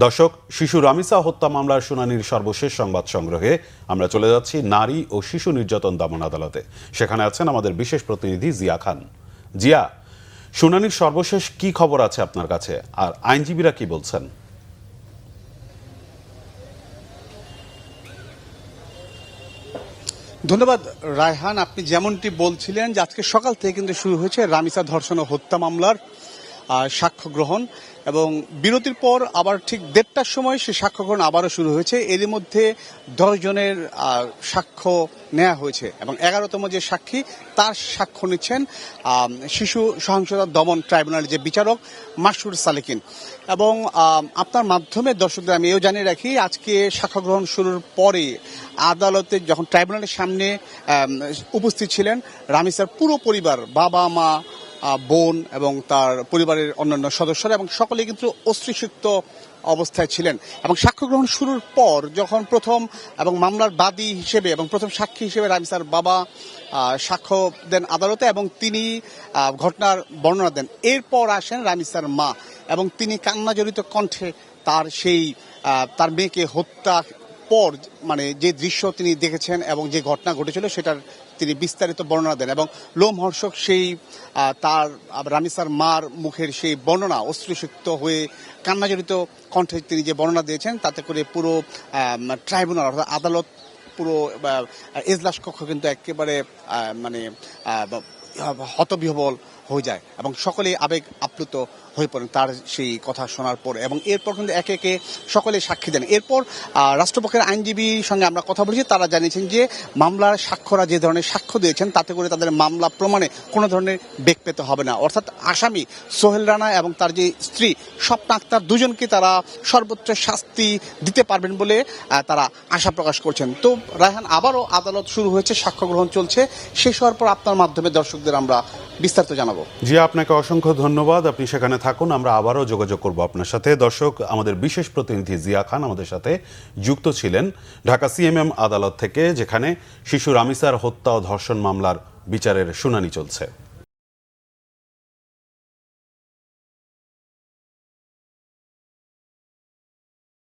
দর্শক, শিশু রামিসা হত্যা মামলার শুনানির সর্বশেষ সংবাদ সংগ্রহে আমরা চলে যাচ্ছি নারী ও শিশু নির্যাতন দমন আদালতে। সেখানে আছেন আমাদের বিশেষ প্রতিনিধি জিয়া খান। জিয়া, শুনানির সর্বশেষ কি খবর আছে আপনার কাছে, আর আইনজীবীরা কি বলছেন? ধন্যবাদ রায়হান। আপনি যেমনটি বলছিলেন যে আজকে সকাল থেকে কিন্তু শুরু হয়েছে রামিসা ধর্ষণ ও হত্যা মামলার সাক্ষ্য গ্রহণ, এবং বিরতির পর আবার ঠিক 1:30টার সময় সে সাক্ষ্য গ্রহণ আবারও শুরু হয়েছে। এরই মধ্যে 10 জনের সাক্ষ্য নেওয়া হয়েছে এবং 11তম যে সাক্ষী তার সাক্ষ্য নিচ্ছেন শিশু সহিংসতা দমন ট্রাইব্যুনালের যে বিচারক মাসুর সালেকিন। এবং আপনার মাধ্যমে দর্শকদের আমি এও জানিয়ে রাখি, আজকে সাক্ষ্য গ্রহণ শুরুর পরে আদালতে যখন ট্রাইব্যুনালের সামনে উপস্থিত ছিলেন রামিসার পুরো পরিবার, বাবা মা, বোন এবং তার পরিবারের অন্যান্য সদস্যরা, এবং সকলে কিন্তু অশ্রুসিক্ত অবস্থায় ছিলেন। এবং সাক্ষ্য গ্রহণ শুরুর পর যখন প্রথম এবং মামলার বাদী হিসেবে এবং প্রথম সাক্ষী হিসেবে রামিসার বাবা সাক্ষ্য দেন আদালতে এবং তিনি ঘটনার বর্ণনা দেন, এরপর আসেন রামিসার মা এবং তিনি কান্নাজড়িত কণ্ঠে তার সেই তার মেয়েকে হত্যা পর মানে যে দৃশ্য তিনি দেখেছেন এবং যে ঘটনা ঘটেছিল সেটার তিনি বিস্তারিত বর্ণনা দেন। এবং লোমহর্ষক সেই তার রামিসার মার মুখের সেই বর্ণনা, অশ্রুসিক্ত হয়ে কান্নাজড়িত কণ্ঠে তিনি যে বর্ণনা দিয়েছেন, তাতে করে পুরো ট্রাইব্যুনাল অর্থাৎ আদালত, পুরো এজলাস কক্ষ কিন্তু একেবারে মানে হতবিহ্বল হয়ে যায় এবং সকলেই আবেগ আপ্লুত হয়ে পড়েন তার সেই কথা শোনার পর। এবং এরপর কিন্তু একে একে সকলে সাক্ষী দেন। এরপর রাষ্ট্রপক্ষের আইনজীবীর সঙ্গে আমরা কথা বলেছি, তারা জানিয়েছেন যে মামলার সাক্ষ্যরা যে ধরনের সাক্ষ্য দিয়েছেন তাতে করে তাদের মামলা প্রমাণে কোনো ধরনের বেগ পেতে হবে না। অর্থাৎ আসামি সোহেল রানা এবং তার যে স্ত্রী স্বপ্না আক্তার দুজনকে তারা সর্বোচ্চ শাস্তি দিতে পারবেন বলে তারা আশা প্রকাশ করছেন। তো রায়হান, আবারও আদালত শুরু হয়েছে, সাক্ষ্য গ্রহণ চলছে। শেষ হওয়ার পর আপনার মাধ্যমে দর্শকদের আমরা বিস্তারিত জানাবো। জি, আপনাকে অসংখ্য ধন্যবাদ। আপনি সেখানে থাকুন, আমরা আবারও যোগাযোগ করব আপনার সাথে। দর্শক, আমাদের বিশেষ প্রতিনিধি জিয়া খান আমাদের সাথে যুক্ত ছিলেন ঢাকা সিএমএম আদালত থেকে, যেখানে শিশু রামিসার হত্যা ও ধর্ষণ মামলার বিচারের শুনানি চলছে।